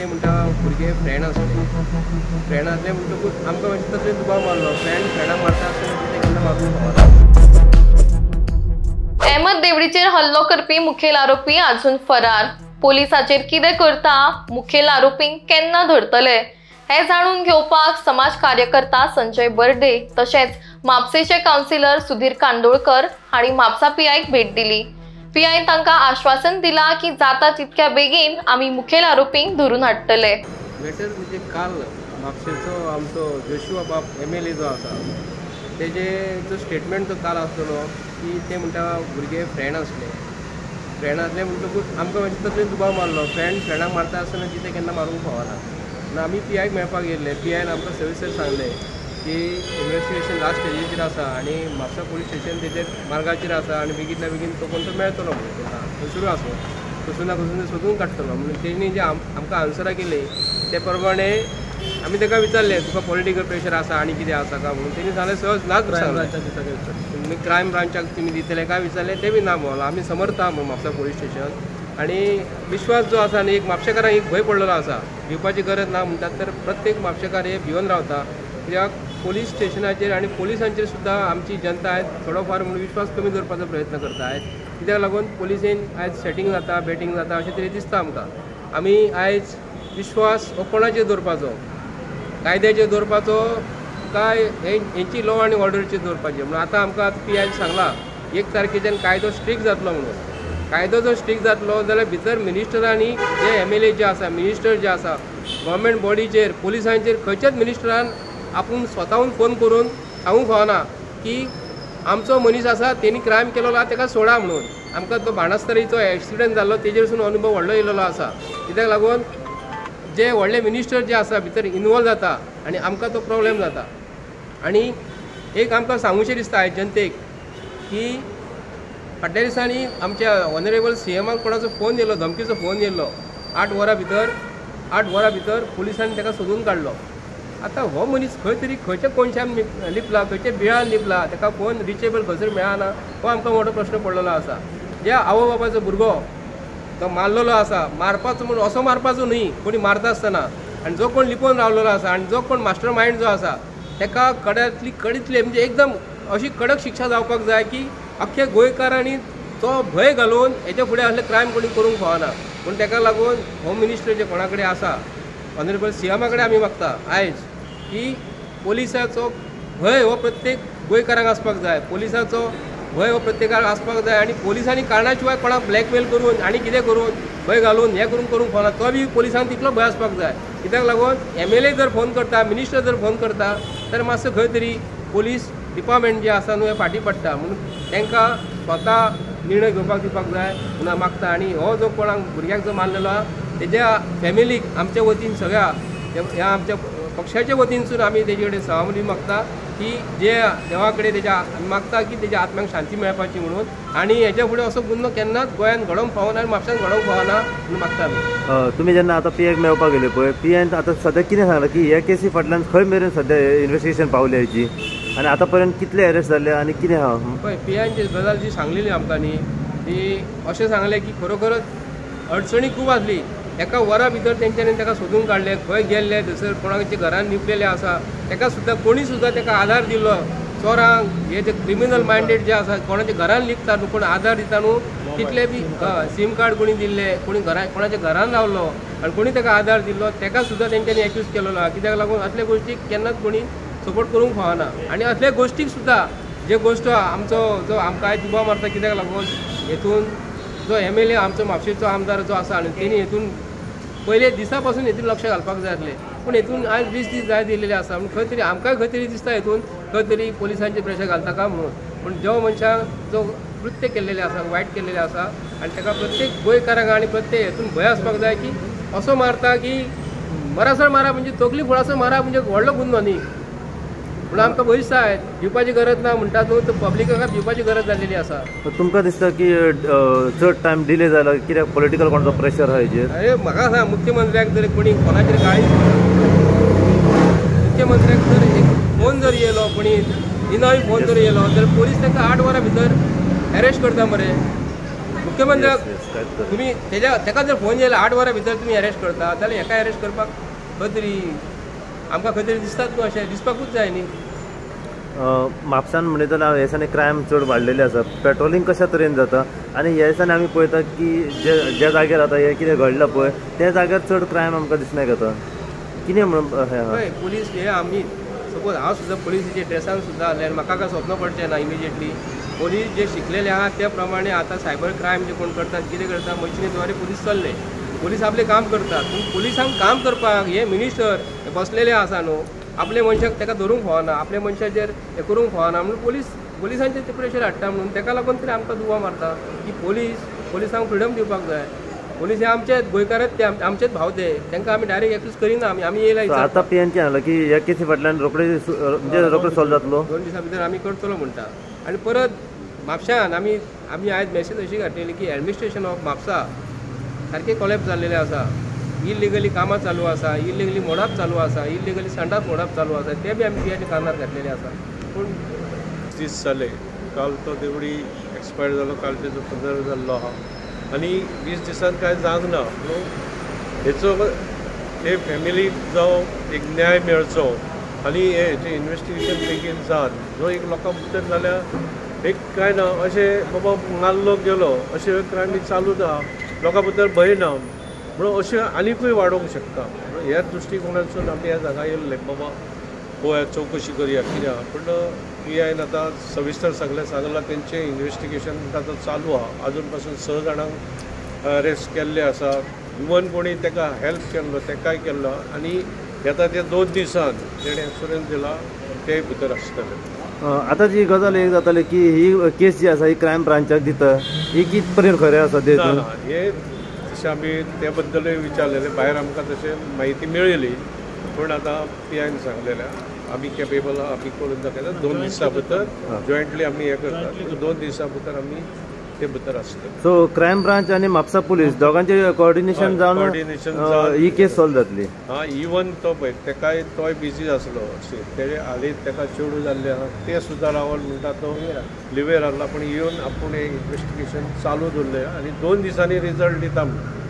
ते म्हणटा भुरगे फ्रेंड आसले म्हणटकूच आमकां मातशें तसले दुबाव मारलो फ्रेंडाक मारता आसतना ते केन्ना मारूंक फावना। अहमद देवडीचेर हल्लो करपी मुखेल आरोपी अजून फरार। पोलिसांचेर कितें करता, मुखेल आरोपींक केन्ना धरतले हे जाणून घेवपाक समाज कार्यकर्ता संजय बर्डे तशेंच म्हापसेचे कावन्सिलर सुधीर कांदोळकर हांणी म्हापसा पीआयक भेट दिली। पीआयन तांकां आश्वासन दिला की जाता तितक्या बेगीन आमी मुखेल आरोपींक धरून हाडटले। मॅटर म्हणजे काल म्हापशेचो आमचो जोशुआ बाब MLA जो आसा तेजे जो स्टेटमेंट जो काल आसलो की ते म्हणटा भुरगे फ्रेंड आसले म्हणटकूच आमकां मातशें तसले दुबाव मारलो फ्रेंडाक मारता आसतना ते केन्ना मारूंक फावना म्हणून आमी पीआयक मेळपाक गेल्ले। पीआयन आमकां सविस्तर सांगलें की इन्वेस्टिगेशन लास्ट स्टेजीचेर आसा आनी म्हापसा पुलीस स्टेशन तेजेर मार्गाचेर आसा आनी बेगींतल्या बेगीन तो कोण तो मेळटलो म्हणून तेन्ना सुरू आसलो कसू ना कसून सोदून काडटलो म्हणून तेणी जे आमकां आन्सरां केली ते प्रमाणे आमी ताका विचारलें तुका पॉलिटिकल प्रेशर आसा आनी कितें आसा काय म्हणून तेणी सांगलें सहज नाच तुमी क्रायम ब्रांचाक तुमी दितले काय विचारलें ते बी ना म्हणून आमी समर्थ आहा म्हणून म्हापसा पुलीस स्टेशन आनी विश्वास जो आसा आनी एक म्हापशेकारांक एक भंय पडलेलो आसा भिवपाची गरज ना म्हणटात तर प्रत्येक म्हापशेकार हे भिवन रावता कित्याक पुलीस स्टेशनाचेर आनी पुलिसांचेर सुद्दां आमची जनता आयज थोडोफार म्हणून विश्वास कमी करपाचो प्रयत्न करता आयज कित्याक लागून पुलिसेन आयज सेटींग जाता बेटींग जाता अशें तरी दिसता आमकां। आमी आयज विश्वास हो कोणाचेर दवरपाचो कायद्याचेर दवरपाचो काय हेंची लॉ आनी ऑर्डरचेर दवरपाचें म्हणून आतां आमकां पीआय सांगलां 1 तारखेच्यान कायदो स्ट्रिक्ट जातलो म्हणून। कायदो जर स्ट्रिक्ट जातलो जाल्यार भितर मिनिस्टरांनी जे MLA जे आसा मिनिस्टर जे आसा गव्हर्मेंट बॉडीचेर पुलिसांचेर खंयच्याच मिनिस्टरान आपूण स्वताहून फोन करून सांगूंक फावना की आमचो मनीस आसा तेणी क्रायम केलेलो आहा ताका सोडा म्हणून। आमकां तो बाणस्तारीचो एक्सिडेंट जाल्लो तेजेरसून अनुभव व्हडलो येयलेलो आसा कित्याक लागून जे व्हडले मिनिस्टर जे आसा भितर इनवॉल्व जाता आनी आमकां तो प्रॉब्लेम जाता। आनी एक आमकां सांगूशें दिसता आयज जनतेक की फाटल्या दिसांनी आमच्या ऑनरेबल CMाक कोणाचो फोन येयलो धमकीचो फोन येयल्लो 8 वरां भितर पुलिसांनी ताका सोदून काडलो। आतां हो मनीस खंय तरी खंयच्या कोणशान लिपला खंयच्या बिळान लिपला ताका फोन रिचेबल खंयसर मेळना हो आमकां मोठो प्रश्न पडलेलो आसा। ज्या आवय बापाचो भुरगो तो मारलेलो आसा मारपाचो म्हणून असो मारपाचो न्ही कोणी मारता आसतना आनी जो कोण लिपोवन रावलेलो आसा आनी जो कोण मास्टर मायंड जो आसा ताका कडीतले म्हणजे एकदम अशी कडक शिक्षा जावपाक जाय की अख्ख्या गोंयकारांनी तो भंय घालून हेच्या फुडें असले क्रायम कोणी करूंक फावना पूण ताका लागून होम मिनिस्टर जे कोणा कडेन आसा ऑनरेबल CMा कडेन आमी मागता आयज की पोलिसाचो भंय हो प्रत्येक गोंयकारांक आसपाक जाय पुलिसाचो भंय हो प्रत्येकाक आसपाक जाय आनी पुलिसांनी कारणा शिवाय कोणाक ब्लॅकमेल करून आनी कितें करून भंय घालून हें करूंक फावना तो बी पुलिसांक तितलो भंय आसपाक जाय कित्याक लागून MLA जर फोन करता मिनिस्टर जर फोन करता तर मातसो खंय तरी पुलीस डिपार्टमेंट जे आसा न्हू हें फाटीं पडटा म्हणून तांकां स्वता निर्णय घेवपाक दिवपाक जाय म्हणून मागता। आनी हो जो कोणाक भुरग्याक जो मारलेलो आहा तेज्या फॅमिलीक आमच्या वतीन सगळ्या ह्या आमच्या पक्षाच्या वतीनसून आमी तेजे कडेन सहानुभूती मागता की जे देवा कडेन तेज्या मागता की तेज्या आत्म्याक शांती मेळपाची म्हणून आनी हेच्या फुडें असो गुन्हो केन्नाच गोंयांत घडोवंक फावना आनी म्हापशांत घडोवंक फावना म्हणून मागता आमी। तुमी जेन्ना आतां पीआयक मेळपाक गेले पळय पीआयन आतां सद्या कितें सांगलां की ह्या केसी फाटल्यान खंय मेरेन सद्या इन्वेस्टिगेशन पावल्या हेची आनी आतां पर्यंत कितले अरेस्ट जाले आनी कितें आहा पळय पीआयन गजाल जी सांगलेली आमकां न्ही ती अशें सांगलें की खरोखरच अडचणी खूब आसली एका वरा भितर तेंच्यांनी ताका सोदून काडले खंय गेल्ले थंयसर कोणाच्या घरान लिपलेले आसा ताका सुद्दां कोणी सुद्दां ताका आधार दिल्लो चोरांक हे जे क्रिमिनल मायंडेड जे आसा कोणाच्या घरान लिपता न्हू कोण आधार दिता न्हू तितले बी SIM कार्ड कोणी दिल्ले कोणी कोणाच्या घरान रावलो आनी कोणी ताका आधार दिल्लो ताका सुद्दां तेंच्यांनी एक्यूज केलेलो आहा कित्याक लागून असले गोश्टीक केन्नाच कोणी सपोर्ट करूंक फावना आनी असले गोश्टीक सुद्दां जे गोश्ट आमचो जो आमकां आयज दुबाव मारता कित्याक लागून हेतून जो MLA आमचो म्हापशेचो आमदार जो आसा आनी तेणी हेतून पयले दिसा पासून हेतून लक्ष घालपाक जाय आसलें पूण हेतून आयज 20 दीस जाय दिलेले आसा म्हणून खंय तरी आमकांय खंय तरी दिसता हेतून खंय तरी पुलिसांचेर प्रेशर घालता काय म्हणून पूण जो मनशाक जो कृत्य केल्लेले आसा वायट केल्लेले आसा आनी ताका प्रत्येक गोंयकारांक आनी प्रत्येक हेतून भंय आसपाक जाय की असो मारता की मरासर मारा म्हणजे तकली फुडासर मारा म्हणजे व्हडलो गुन्हो न्ही पूण आमकां भंय दिसता भिवपाची गरज ना म्हणटा न्हू तर पब्लिकाक भिवपाची गरज जाल्लेली आसा। तुमकां दिसता की चड टायम डिले जाला कित्याक पॉलिटिकल कोणाचो प्रेशर आहा हेजेर अरे म्हाका सांग मुख्यमंत्र्याक जर कोणी कोणाचेर गाळी मुख्यमंत्र्याक जर एक फोन जर येयलो कोणी इनावी फोन जर येयलो जाल्यार पोलीस तांकां 8 वरां भितर अरेस्ट करता मरे मुख्यमंत्र्याक तुम्ही तेका जर फोन येयला 8 वरां भितर तुम्ही अरेस्ट करता जाल्यार हेका अरेस्ट करपाक खंय तरी आमकां खंय तरी दिसतात न्हू, अशें दिसपाकूच जाय न्ही. म्हापसान म्हणले जाल्यार ह्या दिसांनी क्रायम चड वाडलेले आसा, पेट्रोलिंग कशा तरेन जाता आनी ह्या दिसांनी आमी पळयता की ज्या जाग्यार आतां हें कितें घडलां पळय त्या जाग्यार चड क्रायम आमकां दिसण्याक येता. कितें म्हणून हय पुलीस हे आमी सपोज हांव सुद्दां पुलिसाच्या ड्रेसान सुद्दां आसल्यार म्हाका काय स्वप्न पडचें ना इमिजिएटली. पुलीस जे शिकलेले आहा त्या प्रमाणे आतां सायबर क्रायम जे कोण करतात कितें करता मशिनीद्वारे पुलीस चल्ले, पुलीस आपलें काम करतात. पूण पुलिसांक काम करपाक हे मिनिस्टर बसलेले आसा न्हू, आपले मनशाक ताका धरूंक फावना, आपल्या मनशाचेर हें करूंक फावना म्हणून पुलिसांचेर ते प्रेशर हाडटा म्हणून ताका लागून तरी आमकां दुवा मारता की पुलिसांक फ्रिडम दिवपाक जाय. पुलीस हे आमचेच गोंयकारच ते आमचेच भाव ते, तांकां आमी डायरेक्ट एक्यूज करिना. आमी येयला आतां पीएन कितें सांगलां की ह्या केसी फाटल्यान रोखडे सॉल्व जातलो, 2 दिसां भितर आमी करतलो म्हणटा. आनी परत म्हापशान आमी आयज मॅसेज अशी घातलेली की एडमिनिस्ट्रेशन ऑफ म्हापसा सारकें कोलॅप्स जाल्लेलें आसा. इलिगली कामां चालू आसा, इलिगली मोडाप चालू आसा, इलिगली संडास मोडाप चालू आसा, ते बी आमी पीएच्या कारणार घातलेले आसा. पूण 30 जाले, काल तो देवडी एक्सपायर जालो, काल तेजो पदर जाल्लो आहा आनी 20 दिसान कांय जावंक ना. हेचो हे फॅमिलीक जावं एक न्याय मेळचो आनी हेचें इन्वेस्टिगेशन बेगीन जावन जो एक लोकां भितर जाल्यार एक काय ना अशें बाबा मारलो गेलो अशें क्रायमी चालू ना, लोकां भितर भंय ना म्हणून अशें आनीकूय वाडोवंक शकता. ह्या दृश्टिकोनासून आमी ह्या जागा येयल्ले बाबा पळोवया चवकशी करया कित्याक. पूण पीआयन आतां सविस्तर सगळें सांगलां, तेंचें इन्वेस्टिगेशन आतां चालू आहा. आजून पासून 6 जाणांक अरेस्ट केल्ले आसा. इवन कोणी ताका हेल्प केल्लो ताकाय केल्लो आनी येता ते 2 दिसान तेणें एश्युरन्स दिला ते भितर आसतले. आतां जी गजाल एक जाताली की ही केस जी आसा ही क्रायम ब्रांचाक दिता, ही कित पर्यंत खरें आसा ते? ना हे तशें आमी ते बद्दलूय विचारलेलें, भायर आमकां तशें म्हायती मेळिल्ली. पूण आतां पीआयन सांगलेलें आमी केपेबल आमी करून दाखयता. 2 दिसां भितर जॉयंटली आमी हे करतात, 2 दिसां भितर आमी ते भितर आसता. सो क्रायम ब्रांच आनी म्हापसा पुलीस दोगांचे कोऑर्डिनेशन जावन ही केस सॉल्व जातली. इवन तो पळय तेकाय तोय बिजी आसलो, तेजे हालीं तेका चेडूं जाल्लें आहा ते सुद्दां रावल म्हणटा तो लिवेर आहला. पूण येवन आपूण हे इन्वेस्टिगेशन चालू दवरलें आनी 2 दिसांनी रिजल्ट दिता म्हणून